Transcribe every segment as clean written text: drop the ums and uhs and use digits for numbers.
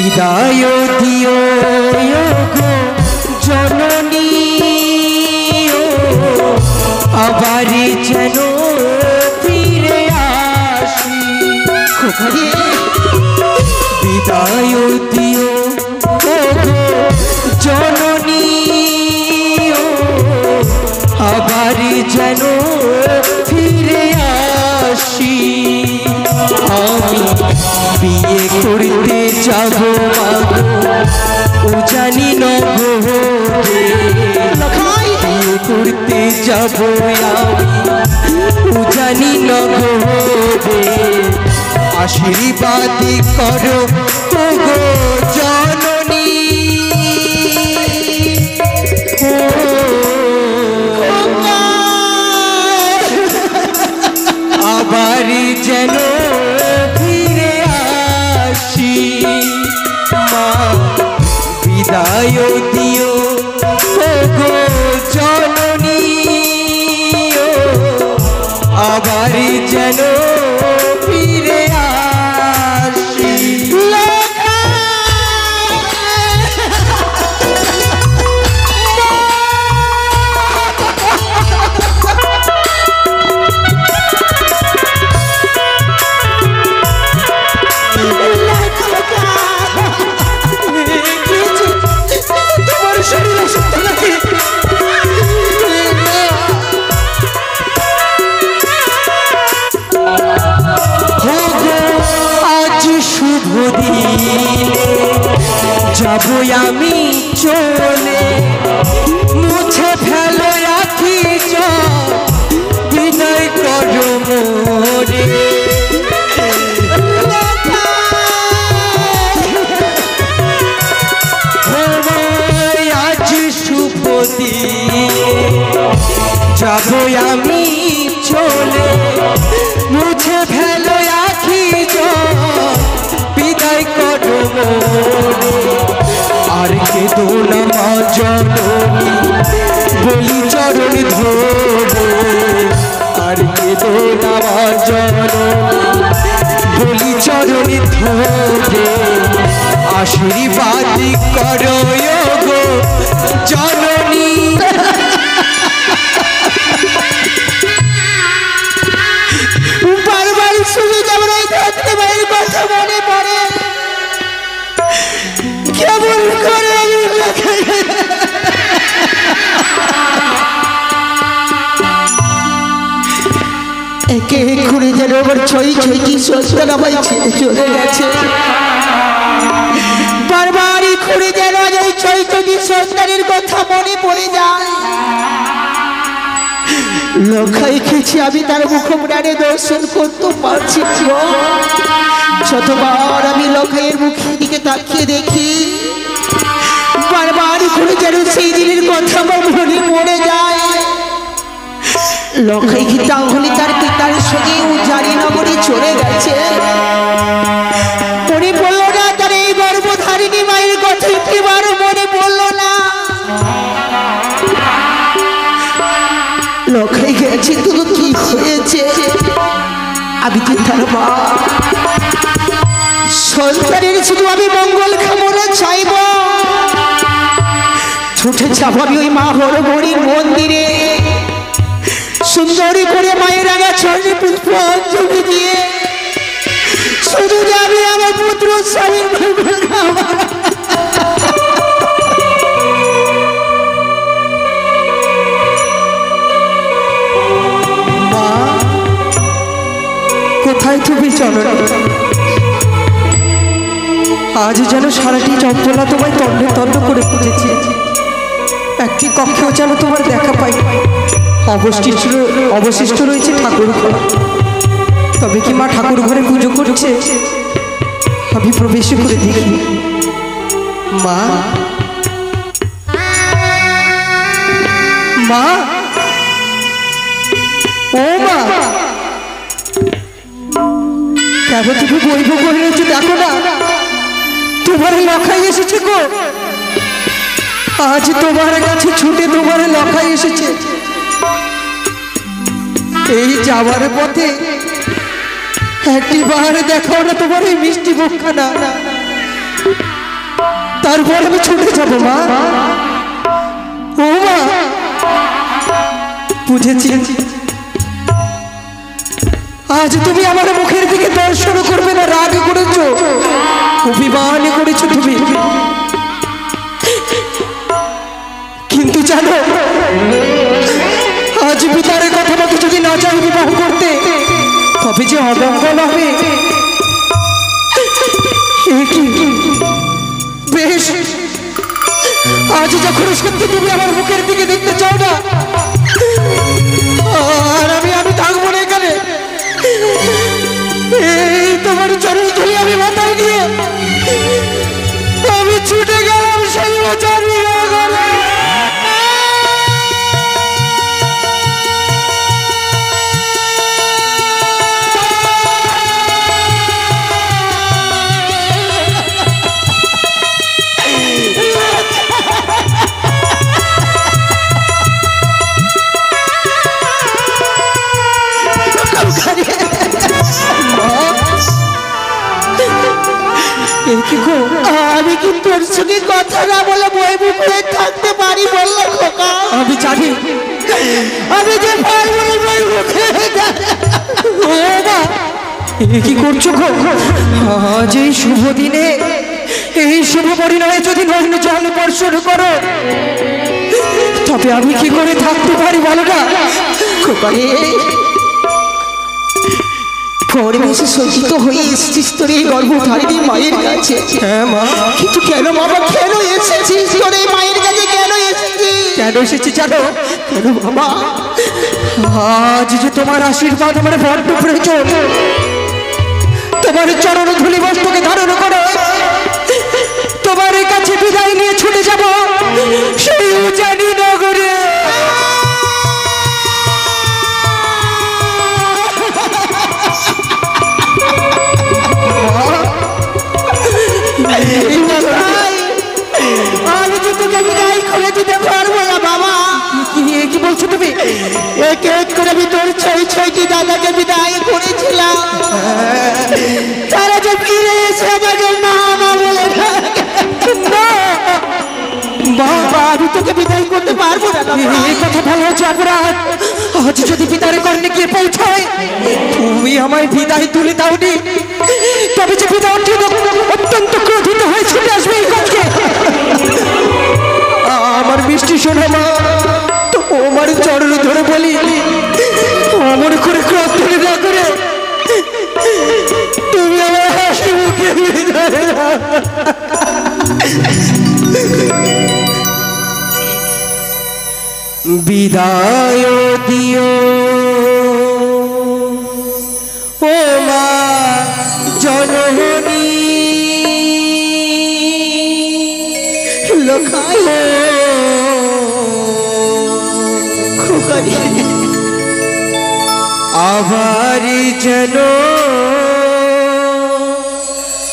বিদায় দিও গো জননী আবার যেন ফিরে আসি। বিদায় দিও গো জননী আবার যেন ফিরে আসি। আমি বিয়ে করতে যাব ও জানি না গো, বিয়ে করতে যাব ও জানি না গো, আশীর্বাদ করো গো জননী। আবার যেন ফিরে আসি। মা বিদায় দিও গো জননী আবার যেন ফিরে আসি। যাবো আমি চলে মুছে ফেলো আখি বিদায় করো মোরে। আজ শুভ দিন যাবো আমি চলে মুছে ফেলো আখি বিদায় করো মোরে। আর কেঁদো না মা জননী বলি চরণ ধরে, আর কেঁদো না মা জননী বলি চরণ ধরে, আশীর্বাদ করো গো জননী। বারবার শুনে যেমন এই ধরতে ভাইয়ের কথা মনে পড়ে, কেমন করে একে ঘুরে যেন আবার ছই ছই কি সস্তান আমায় ছেড়ে চলে গেছে। বারবারই ঘুরে যেন এই ছই ছই সন্তানের কথা মনে পড়ে যায়। লক্ষাই খেয়েছি আমি তার মুখমণ্ডলে দর্শন করতে পারছি। যতবার আমি লক্ষাইয়ের মুখের দিকে তাকিয়ে দেখি বারবার ঘুরে যেন সেই দিনের কথা আমার মনে পড়ে যায়। লক্ষাই কি তাহলে তার পিতার সঙ্গে উজারি নগরে চলে গেছে? মনে পড়লো না তার এই গর্ভধারিণী মায়ের কথা একটিবারও মনে পড়লো না। লক্ষাই গেছে তো কি হয়েছে? আমি তো তার মা, সন্তানের শুধু আমি মঙ্গল কামনা চাইব। ছুটে যাব আমি ওই মা হরগৌরীর মন্দিরে, সুন্দরী করে মায়ের আগে চরণে পুষ্পাঞ্জলি দিয়ে শুধু যাবে আমার পুত্র স্বামীর মা। কোথায় তুমি জননী? আজ যেন সারাটি চম্পলা তোমায় তন্ডে তন্ড করে খুঁজেছি, একটি কক্ষেও যেন তোমার দেখা পাই। অবশিষ্ট রয়েছে ঠাকুর ঘর। তবে কি মা ঠাকুর ঘরে পুজো করছে? আমি প্রবেশ করে দেখি। মা, মা, ও মা, কেন তুমি বইব করে রয়েছো? দেখো না তোমার লখাই এসেছে গো। আজ তোমার কাছে ছুটে তোমার লখাই এসেছে। এই যাওয়ার পথে একটি বার দেখাও না তোমার এই মিষ্টি মুখখানা। তারপর আমি ছুটে যাব মা। ও মা, বুঝেছি আজ তুমি আমার মুখের দিকে দর্শন করবে না, রাগ করেছো, অভিমান করেছো তুমি। কিন্তু জানো, আজ পিতার কথা মতো যদি না চাই বিবাহ করতে, তবে যে অমঙ্গল হবে। বেশ, আজ যখন সত্যি তুমি আমার মুখের দিকে দেখতে চাও না, আর আমি থাকবো না এখানে। এই তোমার চরণ ধরে আমি মাথায় নিয়ে আমি ছুটে গেলাম সেই চারিয়ে গেলে। আমি কি তোর সঙ্গে কথা না বলে বই বুকে থাকতে পারি বললো খোকা? আমি জানি, আমি যে বই মুখে কি করছো গো? আজ এই শুভ দিনে, এই শুভ পরিণয়ে যদি নয়ন জল বর্ষণ করো, তবে আমি কি করে থাকতে পারি বলো না? পরিবেশে সজ্জিত হয়ে এসেছিস তোর এই গর্ভধারিণী মায়ের কাছে। হ্যাঁ মা। কিন্তু কেন বাবা, কেন এসেছিস তোর এই মায়ের কাছে? কেন এসেছিস? কেন এসেছি জানো? কেন বাবা? আজ যে তোমার আশীর্বাদ আমার বড্ড প্রয়োজন। তোমার চরণ ধুলি বস্ত্রকে ধারণ করো, তোমার কাছে বিদায় নিয়ে ছুটে যাব সেই উজানি নগরে। আমি তো তোকে বিদায় করে দিতে পারবো না বাবা। কি বলছো তুমি? এক এক করে আমি তোর ছয়টি দাদাকে বিদায় করেছিলাম, তারা যে ফিরে এসে আমাকে না না বলে বাবা, আমি তোকে বিদায় করতে পারবো না। এই কথা ভালো হচ্ছে অপরাধ। আজ যদি পিতার কর্ণে গিয়ে পৌঁছায় তুমি আমায় বিদায় তুলে দাওনি, তবে যে পিতা অত্যন্ত ক্রোধিত হয়ে ছুটে আসবে এই কক্ষে। আমার মিষ্টি শোনো মা, তোমার চরণ ধরে বলি, অমর করে ক্রোধ তুলে না করে তুমি আমার হাসি মুখে বিদায় দিও ও মা জননী। লোকায় আবার যেন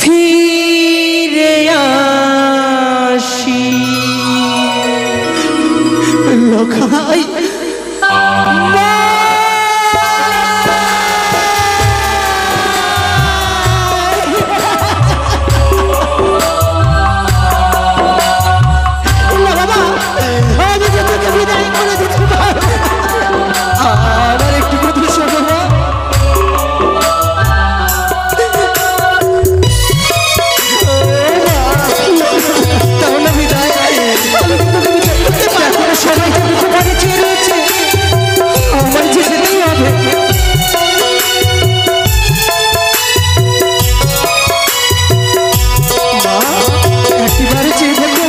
ফিরে আসি। লোকায় আমার একটু কথা শোনো মা। তাহলে বিদায়। এখন সবাই তোমাকে চেয়ে রয়েছে, আমার যে যেতেই হবে। মা, একেবারে চেয়ে দেখো।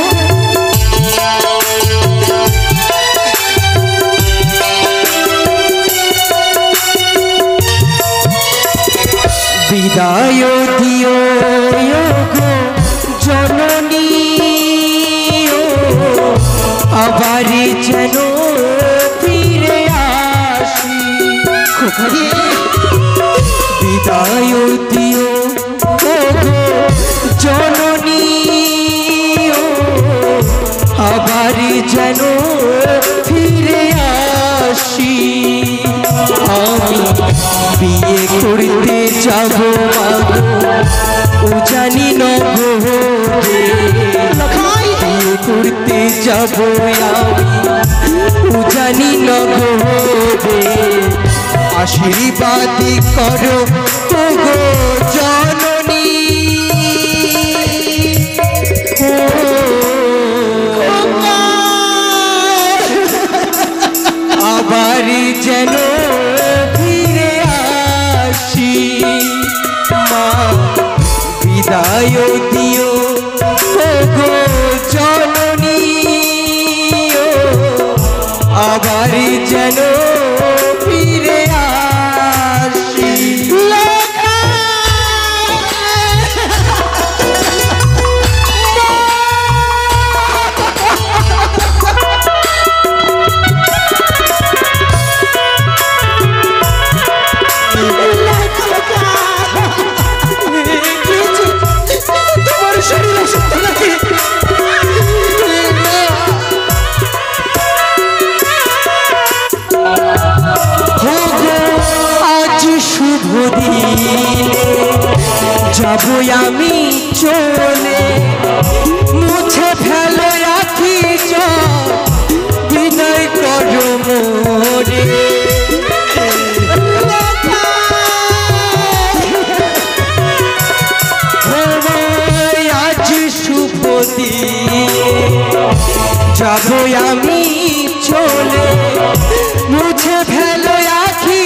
বিদায় দিও গো জননী, আবার যেন ফিরে আসি। বিদায় দিও গো জননী, আবার যেন ফিরে আসি। আমি বিয়ে করতে যাব ও জানি নগরে। যাব আমি জানি নগরে আশীর্বাদ করো ওগো জননী আবার যেন ফিরে আসি মা বিদায় দিও ওগো জননী আবার যেন ফিরে আসি তোমার শরীর অসুস্থ নাকি আজ শুভ দিনে যাবো আমি চলে মুছে ফেলো আখি বিদায় করো মোরে আজ শুভ দিনে যাবো আমি চলে মুছে ফেলো আখি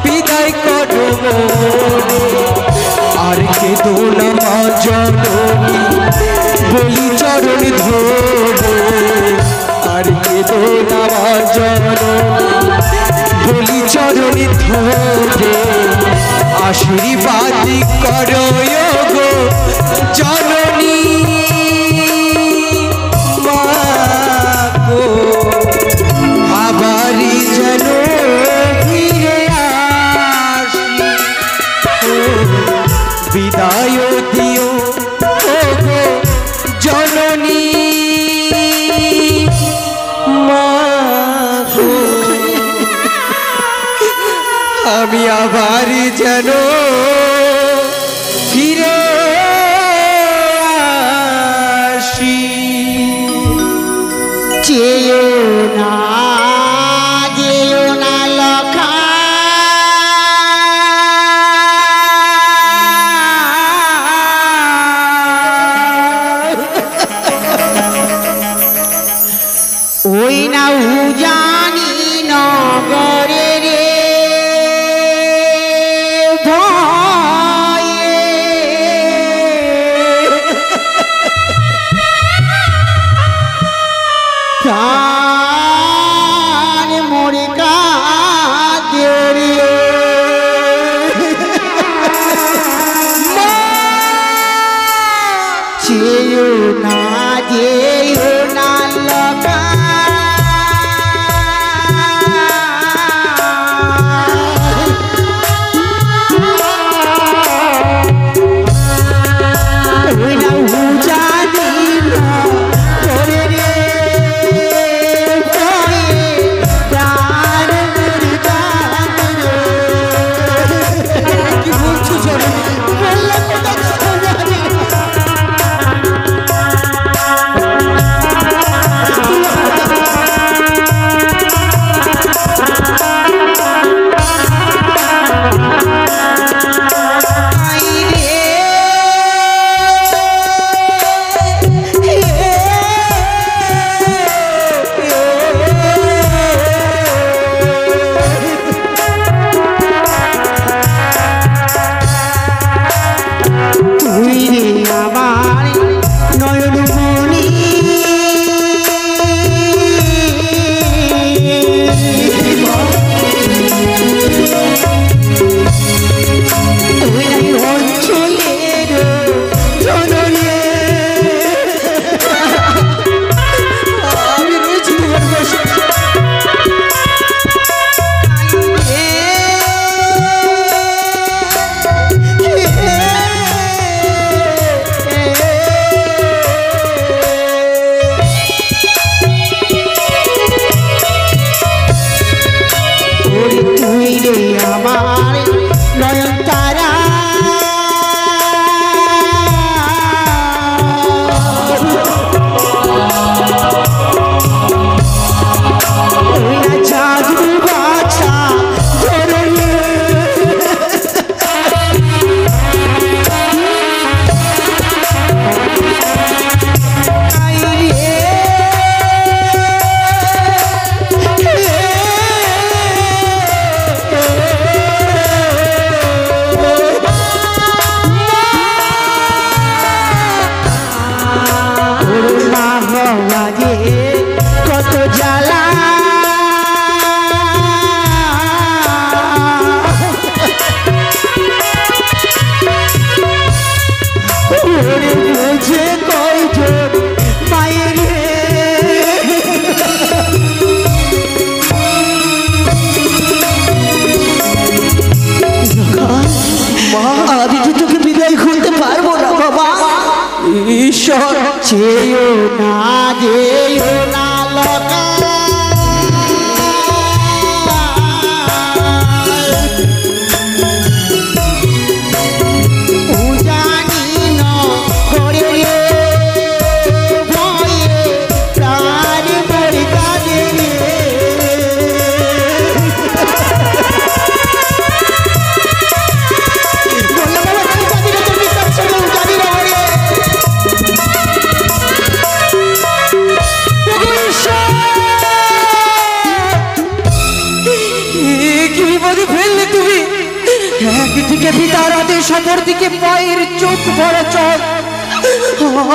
বিদায় করো আর কেঁদো না মা জননী বলি চরণ ধরে আর কেঁদো না মা জননী বলি চরণ ধরে আশীর্বাদ করো গো জননী মা গো আবার যেন ফিরে আসি বিদায় দিও ওগো জননী মা গো আমি আবার যেন ফিরে আসি যেও না লখা ওই না উজানি নগরে রে ভয়ে প্রাণ মোরে কাঁদে রে যেও না লখা পাওয়া যে কত জ্বালা ওরে বুঝে কয়জন মায়ের আমি কি তোকে বিদায় করতে পারবো না বাবা ঈশ্বর যেও না লোকা উজানি ন করে রে ভয়ে প্রাণ মরে কাঁদে রে বললাম বাবা তুই যাবি না তুমি তার সঙ্গে উজানি না রে কি বিপদে ফেললে তুমি একদিকে পিতার আদেশ অপরদিকে পায়ের চোখ ভরা চল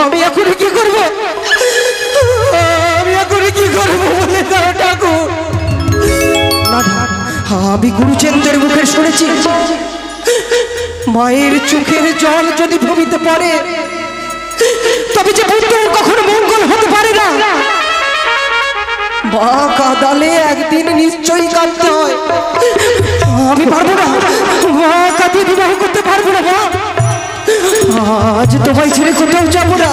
আমি এখন কি করব আমি এখন কি করবো বলে দাও ঠাকুর আমি গুরুচন্দ্রের মুখে শুনেছি মায়ের চোখের জল যদি ভূমিতে পড়ে তবে যে পুত্রের কখনো মঙ্গল হতে পারে না মা কাঁদালে একদিন নিশ্চয়ই কাঁদতে হয় আমি পারবো না মা কাঁদিয়ে বিবাহ করতে পারবো না মা আজ তোমায় ছেড়ে কোথাও যাবো না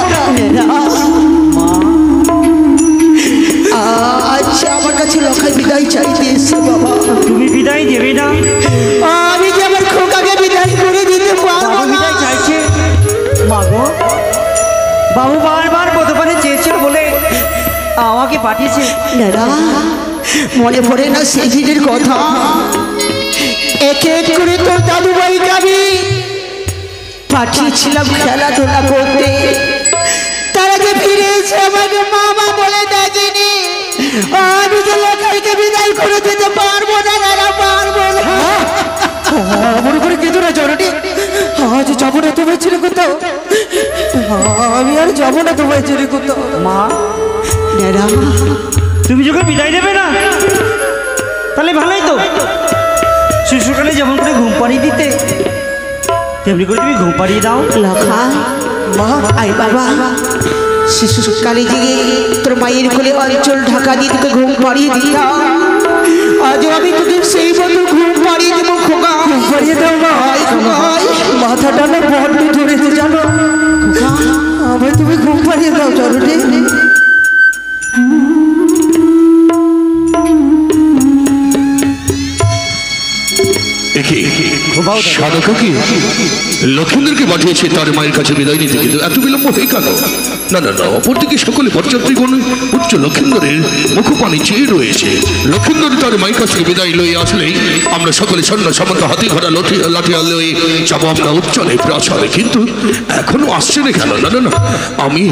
আচ্ছা আমার কাছে লখাই বিদায় চাইতে এসে বাবা তুমি বিদায় দেবে না? আমি যে আমার খোকাকে বিদায় করে দিতে পারবো বাবু না বিদায় চাইছে। মাগো, বাবু বারবার কতবারে চেয়েছিল বলে আমাকে পাঠিয়েছে। দাদা মনে পড়ে না সেই দিনের কথা এক এক করে তোর দাদু ভাইকে আমি পাঠিয়েছিলাম খেলাধুলা করতে তারা যে ফিরে এসে আমাকে মামা বলে ডাকেনি আমি যে লোকাইকে বিদায় করে দিতে পারবো না দাদা পারবো না মনে করে কেঁদো না জনটি আজ যাবো না তোমায় ছেড়ে কোথাও আমি আর যাবো না তোমায় ছেড়ে কোথাও মা, দাদা তুমি যখন বিদায় দেবে না তাহলে ভালোই তো। শিশুকালে যেমন করে ঘুম পাড়িয়ে দিতে তেমনি করে তুমি ঘুম পাড়িয়ে দাও। লখা মা আই বাবা শিশুকালে জেগে তোর মায়ের কোলে অঞ্চল ঢাকা দিয়ে তোকে ঘুম পাড়িয়ে দিতাম আজও আমি তোকে সেই মতো ঘুম পাড়িয়ে দেবো খোকা পাড়িয়ে দাও মা মাথাটা না বড্ড ধরেছে জানো আমায় তুমি ঘুম পাড়িয়ে দাও জনটি লক্ষ্মীদেরকে পাঠিয়েছে তার মায়ের কাছে বিদায় নিতে, কিন্তু এত বিলম্ব হয়ে কেন? না না না, অপরদিকে সকলে পরযাত্রীগণ উচ্চ লক্ষ্মীন্দরের মুখপানি চেয়ে রয়েছে। লক্ষ্মীন্দর তার মায়ের কাছে বিদায় লয়ে আসলেই আমরা সকলে সৈন্য সামন্ত হাতি ঘোড়া লাঠিয়া লয়ে যাবো আমরা উচ্চলে প্রাসাদে, কিন্তু এখনো আসছে না কেন? না না না, আমি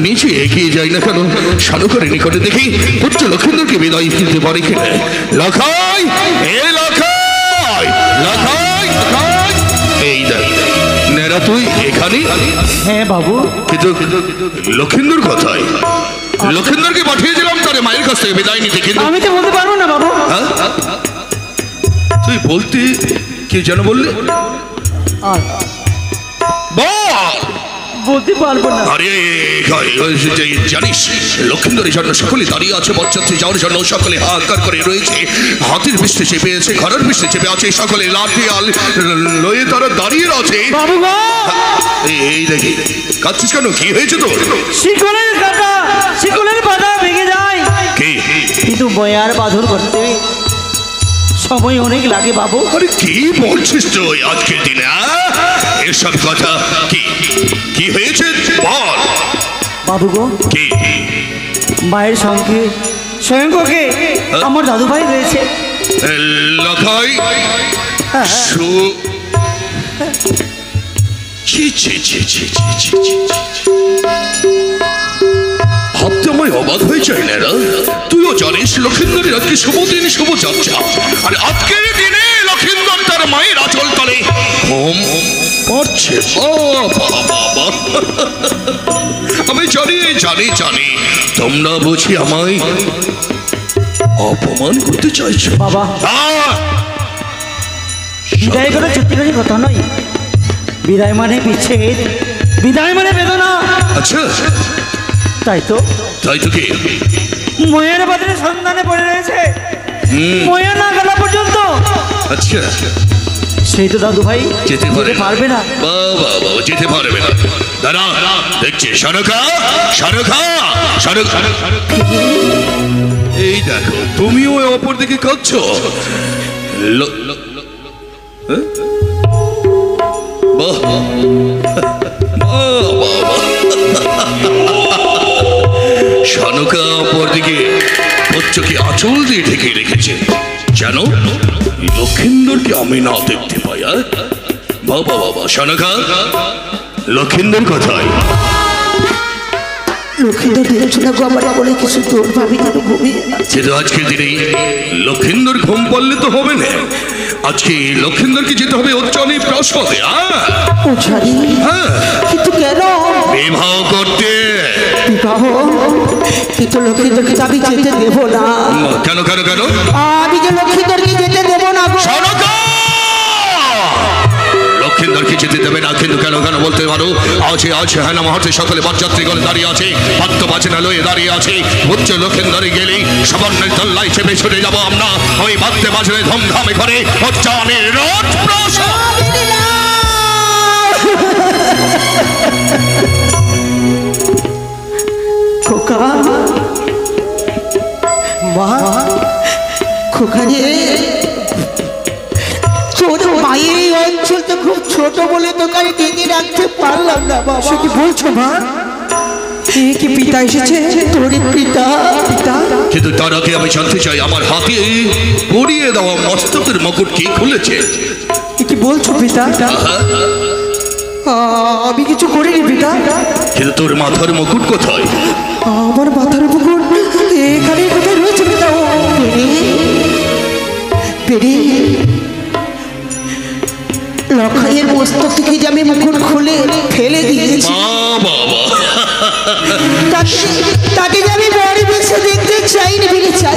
নিচে এগিয়ে যাই না কেন? সানুকারের নিকটে দেখি উচ্চ লক্ষ্মীন্দরকে বিদায় দিতে পারি কিনা। লখাই এ লখাই লখাই লখাই, এই দেখ নেরা তুই এখানে? হ্যাঁ বাবু। কিন্তু লক্ষিন্দর কোথায়? লক্ষিন্দরকে পাঠিয়েছিলাম তার মায়ের কাছ থেকে বিদায় নিতে, কিন্তু আমি তো বলতে পারবো না বাবু। হ্যাঁ? তুই বলতে কি যেন বললে? বল। বলতে পারবো না। আরে জানিস লক্ষিন্দরের জন্য সকলে দাঁড়িয়ে আছে, বরযাত্রী যাওয়ার জন্য সকলে হাহাকার করে রয়েছে, হাতির বৃষ্টি চেপে আছে, ঘরের বৃষ্টি চেপে আছে, সকলে লাঠি আল লয়ে তারা দাঁড়িয়ে আছে। বাবু গো, এই দেখি কাঁদছিস কেন? কি হয়েছে তোর? শিকলের কাটা, শিকলের পাতা ভেঙে যায়, কি? কিন্তু বয়ার বাঁধন করতে সময় অনেক লাগে বাবু। আরে কি বলছিস তুই আজকের দিনে? এসব কথা কি কি হয়েছে বল। বাবু গো, কি? মায়ের সঙ্গে স্বয়ংকে আমার দাদু ভাই রয়েছে। লখাই ভাবতে আমায় অবাক হয়ে যায় না। তুইও জানিস লক্ষিন্দরের আজকে শুভ দিন, শুভ যাত্রা, আর আজকের দিনে লক্ষিন্দর তার মায়ের আঁচল তলে ঘুম মারছে। বাবা, আমি জানি জানি জানি তোমরা বুঝি আমায় অপমান করতে চাইছো। বাবা, বিদায় করে চুক্তির কথা নয়। বিদায় মানে বিচ্ছেদ, বিদায় মানে বেদনা। আচ্ছা, তাই তো কি ময়ের বাজারে সন্ধানে পড়ে রয়েছে, ময়া না গেলা পর্যন্ত। আচ্ছা, সেই তো দাদু ভাই যেতে পারবে না। বাবা, যেতে পারবে না। দাঁড়া, দেখছি শানুখা, এই দেখো তুমিও অপর দিকে কাঁদছো। বাহ, শানুকা অপর দিকে হচ্ছকে আঁচল দিয়ে ঢেকে রেখেছে, যেন লক্ষিন্দরকে আমি না দেখতে পাই। বাবা, শানুকা, লক্ষিন্দর কোথায়? লক্ষিন্দর দেখছো না গো, আমার বলে কিছু তোর ভাবি কেন ঘুমিয়ে সে তো আজকের দিনে লক্ষিন্দর ঘুম পারলে তো হবে না। আজকে লক্ষিন্দরকে যেতে হবে উচ্চনী প্রাসাদে। হ্যাঁ, কিন্তু কেন? বিবাহ করতে। বিবাহ? কিন্তু লক্ষিন্দরকে আমি যেতে দেবো না। কেন? আমি যে লক্ষিন্দরকে যেতে দেবো না গো। লক্ষিন্দরকে যেতে দেবে না, কিন্তু কেন বলতে পারো? আছে হ্যাঁ, মহাতে সকলে বরযাত্রীগণ দাঁড়িয়ে আছে, ভক্ত বাজনা লয়ে দাঁড়িয়ে আছে। উচ্চ লক্ষিন্দরে গেলেই সামান্যের তল্লাই চেপে ছুটে যাবো আমরা ওই বাদ্যে বাজনে ধুমধামে করে উচ্চানের রাজপ্রাসাদ। খোকা, মা, খোকা রে, তোর মায়ের এই অঞ্চলটা খুব ছোট বলে তোকে আমি ডেকে রাখতে পারলাম না বাবা। সে কি বলছো মা? কি পিতা এসেছে? তোর পিতা? কিন্তু তার আগে আমি জানতে চাই, আমার হাতে পরিয়ে দেওয়া মস্তকের মুকুট কি খুলেছে? কি বলছো পিতা? আমি কিছু করিনি পিতা। কিন্তু তোর মাথার মুকুট কোথায়? আমার মাথার মুকুট এখানে কোথায় রয়েছে পিতা? পেরে লক্ষাইয়ের মস্তক থেকে যে আমি মুকুট খুলে ফেলে দিয়েছি, তাকে যে আমি বড় বেশি দেখতে চাইনি বলে চাই।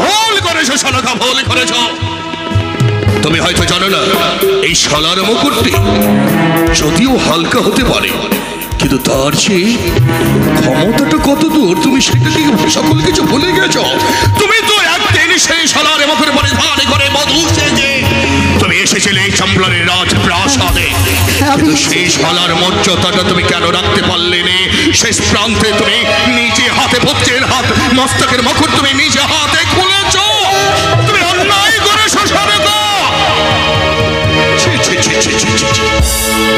ভুল করেছো শানুকা, ভুল করেছো। তুমি হয়তো জানো না, এই শালার মুকুটটি যদিও হালকা হতে পারে, কিন্তু তার চেয়ে ক্ষমতাটা কত দূর তুমি সেটা কি সকল কিছু ভুলে গেছো? তুমি তো একদিন সেই শালার মুকুট পরিধান করে মধু সেজে তুমি এসেছিলে চম্পলারের রাজপ্রাসাদে, কিন্তু সেই শালার মর্যাদাটা তুমি কেন রাখতে পারলে না? শেষ প্রান্তে তুমি নিজে হাতে ভক্তের হাত মস্তকের মুকুট তুমি নিজে হাতে খুলেছো। তুমি অন্যায় করেছো শানুকা।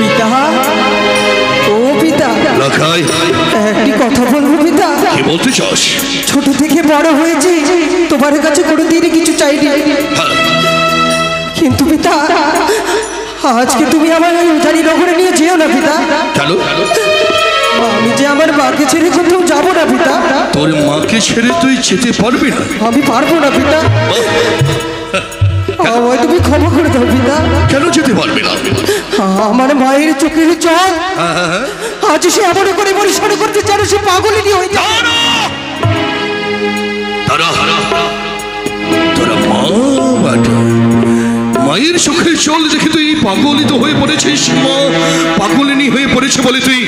পিতা, ও পিতা, লখাই, একটি কথা বলবো পিতা? কি বলতে চাস? ছোট থেকে বড় হয়েছি, তোমার কাছে কোনোদিন কিছু চাইনি, কিন্তু পিতা আজকে তুমি আমার ওই উজানি নগরে নিয়ে যেও না পিতা। কেন? আমি যে আমার মাকে ছেড়ে কোথাও যাবো না পিতা। তোর মাকে ছেড়ে তুই যেতে পারবি না? আমি পারবো না পিতা, আমায় তুমি ক্ষমা করে দাও পিতা। কেন যেতে পারবি না? আমার মায়ের চোখের জল আজ সে এমন করে পরিষ্কার করতে চান, সে পাগলিনী হয়ে যায়। তোরা মায়ের চোখের জল দেখে তুই পাগলিত হয়ে পড়েছিস। মা পাগলিনী হয়ে পড়েছে বলে তুই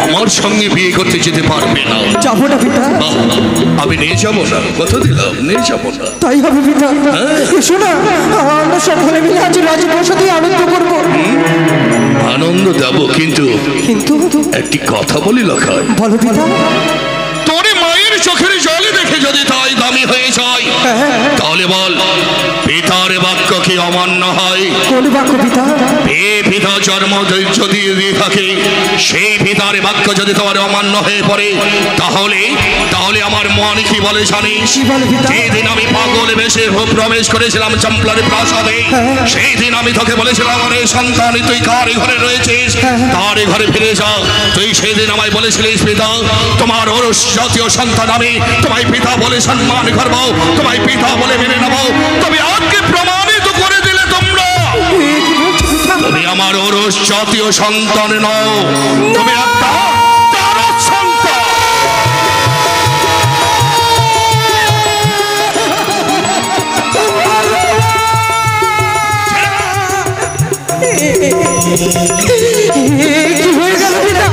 আমার সঙ্গে বিয়ে করতে যেতে পারবে না? যাবো না পিতা। আমি নিয়ে যাবো না, কথা দিলাম, নিয়ে যাবো না। তাই হবে পিতা। এসো না, আমরা সকলে মিলে আজ রাজপ্রাসাদে আনন্দ করবো। আনন্দ দেবো, কিন্তু একটি কথা বলি লখাই। বলো পিতা। তোর মায়ের চোখের জলে দেখে যদি তাই দামি হয়ে যায়, তাহলে বল পিতার বাক্য কি অমান্য হয়? কোন বাক্য পিতা? পিতা জন্ম যদি দিয়ে থাকে, সেই পিতার বাক্য যদি তোমার অমান্য হয়ে পড়ে, তাহলে আমার মন কি বলে জানিস? যেদিন আমি পাগল বেশে প্রবেশ করেছিলাম চম্পলার প্রাসাদে, সেই দিন আমি তোকে বলেছিলাম, আরে সন্তান তুই কার ঘরে রয়েছিস, তার ঘরে ফিরে যা। তুই সেই দিন আমায় বলেছিলিস, পিতা তোমার ওরস জাতীয় সন্তান আমি, তোমায় পিতা বলে সম্মান করবো, তোমায় পিতা বলে মেনে নেবো। তবে আজকে প্রমাণিত করে দিলে তোমরা, তুমি আমার ওরস জাতীয় সন্তান নও, তুমি একটা তারক সন্তান। কি হয়ে গেল পিতা?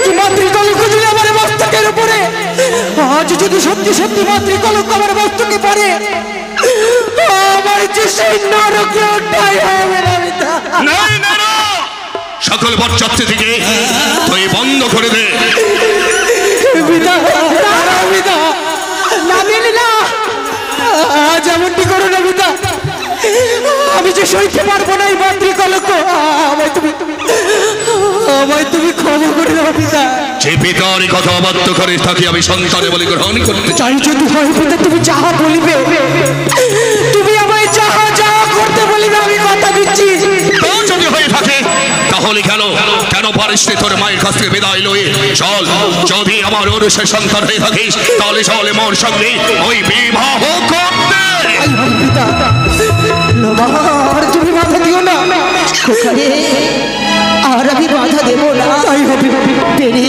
কি মাতৃকলঙ্ক দিলে আমার মস্তকের উপরে? আজ যদি সত্যি সত্যি মাতৃকলঙ্ক আমার মস্তকে পড়ে, আমার যে সেই নরকে ওঠাই হবে না পিতা। নাই না না, সকল বরযাত্রী থেকে তুই বন্ধ করে দে। পিতা দাঁড়াও পিতা, না দিলি না, আজ এমনটি করো না পিতা। আমি যে সইতে পারবো না এই মাতৃকলঙ্ক, আমায় তুমি ক্ষমা করে দাও পিতা। যে পিতার কথা অবাধ্য করে তাকে আমি সন্তানে বলে গ্রহণ করতে চাই। চাই যদি হয় পিতা, তুমি যাহা বলিবে, তুমি আমায় যাহা যাহা করতে বলিবে, আমি কথা দিচ্ছি। তো যদি হয়ে থাকে তাহলে কেন কেন পারিস নে তোর মায়ের কাছ থেকে বিদায় লয়ে চল। যদি আমার ওরসের সন্তান হয়ে থাকিস তাহলে চলে মোর সঙ্গে ওই বিবাহ করতে। পিতা আর তুমি বাধা দিও না। খোকারে, আর আমি বাধা দেব না। তাই হবে পেরে,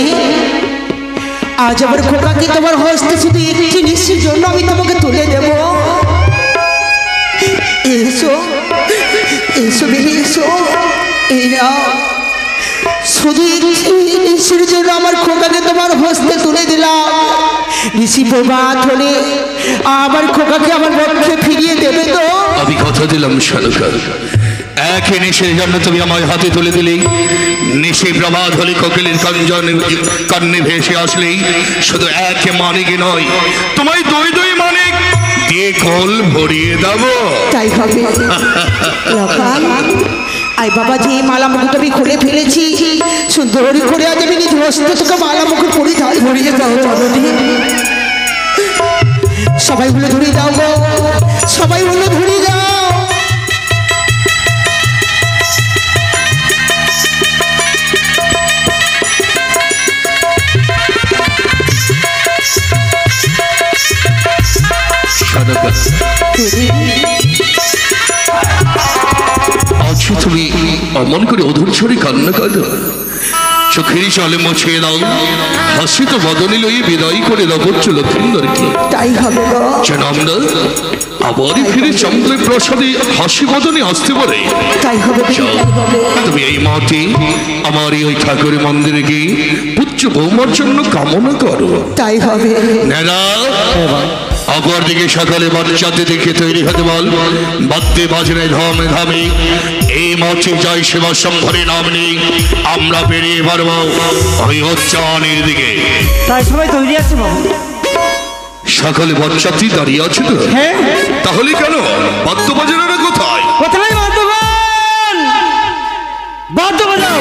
আজ আমার খোকাকে তোমার হস্তে শুধু একটি জিনিসের জন্য আমি তোমাকে তুলে দেব। এসো এসো বেরিয়ে এসো। এই না, শুধু একটি জিনিসের জন্য আমার খোকাকে তোমার হস্তে তুলে দিলাম। ঋষি প্রভাত হলে আমার খোকাকে আমার বক্ষে ফিরিয়ে দেবে তো? আমি কথা দিলাম শালুকার, একই নিশের জন্য তুমি আমার হাতে তুলে দিলেই নিশি প্রভাত হলে কোকিলের কান্নে ভেসে আসলেই শুধু এক মানিক নয়, তোমায় দুই দুই মানিক দিয়ে কল ভরিয়ে দেব। তাই হবে। লকাল, আই বাবা, যে মালা মুকুট আমি খুলে ফেলেছি, সুন্দর করে আজ আমি নিজ হস্তে তোকে মালা মুকুট পরিধান করিয়ে দাও। সবাই বলে ধরে দাও গো, সবাই বলে ধরে দাও। আচ্ছা, তুমি অমন করে অধৈর্য ছড়ে কান্না কাঁদো, চোখের জলে মুছিয়ে দাও, হাসি তো বদলে লই বিদায় করে দাও বলছো লক্ষিন্দরকে। তাই হবে গো। যেন আমরা আবারই ফিরে চন্দ্রের প্রসাদে হাসি বদনে আসতে পারে। তাই হবে, যাও, তুমি এই মাটি আমার ওই ঠাকুরের মন্দিরে গিয়ে পুত্র বৌমার জন্য কামনা করো। তাই হবে। নেনা, অপর দিকে সকালে বাচ্চাদের দিকে তৈরি হতে বল। বাদ্যে বাজনে ধামে ধামে এই মাঠে যাই সেবা সম্ভরে নাম নেই, আমরা বেরিয়ে পারবো ওই উচ্চানের দিকে। তাই সবাই তৈরি আছে বাবু? সকালে বাচ্চাটি দাঁড়িয়ে আছে তো? হ্যাঁ। তাহলে কেন বাদ্য বাজনারা কোথায়? কোথায় বাদ্যবান? বাদ্য বাজাও।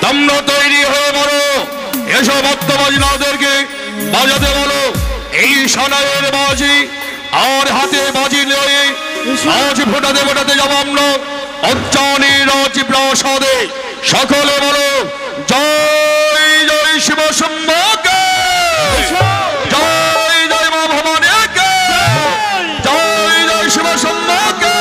তোমরা তৈরি হয়ে বলো, এসব বাদ্য বাজনাদেরকে বাজাতে বলো। এই সানাইয়ের বাজি আর হাতে বাজি নিয়ে আজ ফোটাতে ফোটাতে যাবো আমরা উচ্চানের রাজ প্রাসাদে। সকলে বলো জয় জয় শিব শম্ভুকে, জয় জয় মা ভবানীকে, জয় জয় শিব শম্ভুকে।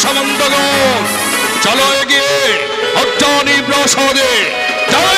সামন্তগণ, চলো এগিয়ে অর্জনী প্রাসাদে। জয়